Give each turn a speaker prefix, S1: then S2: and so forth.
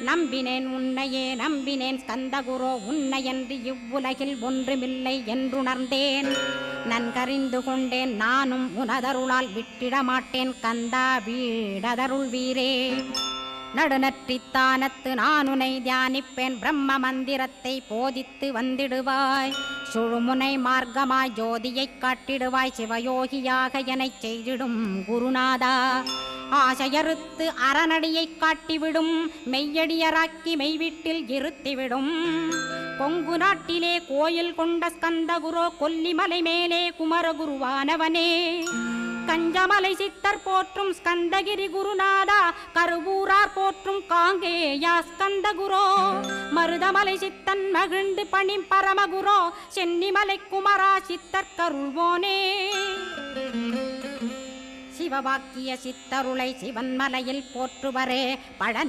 S1: நம்பினேன் உன்னையே நம்பினேன் ஸ்கந்தகுரோ உன்னையன்றி இவ்வுலகில் ஒன்றுமில்லை என்றுணர்ந்தேன். நன்கறிந்து கொண்டேன் நானும் உனதருளால் விட்டிட மாட்டேன் கந்தா வீடதருள் வீரே. நடுநற்றித்தானத்து நானுனை தியானிப்பேன் பிரம்ம மந்திரத்தை போதித்து வந்திடுவாய். சுழுமுனை மார்க்கமாய் ஜோதியைக் காட்டிடுவாய் சிவயோகியாக எனச் செய்திடும் குருநாதா. ஆசையறுத்து அறநடியைக் காட்டிவிடும் மெய்யடியராக்கி மெய்வீட்டில் இருத்திவிடும். கொங்கு நாட்டிலே கோயில் கொண்ட ஸ்கந்தகுரோ கொல்லிமலை மேலே குமரகுருவானவனே. கஞ்சமலை சித்தர் போற்றும் ஸ்கந்தகிரி குருநாதா கருவூரார் போற்றும் காங்கேயா ஸ்கந்தகுரோ. மருதமலை சித்தன் மகிழ்ந்து பணி பரமகுரோ சென்னிமலை குமரா சித்தர் கருள்வோனே. சிவவாக்கிய சித்தருளை சிவன்மலையில் போற்றுவரே பழனி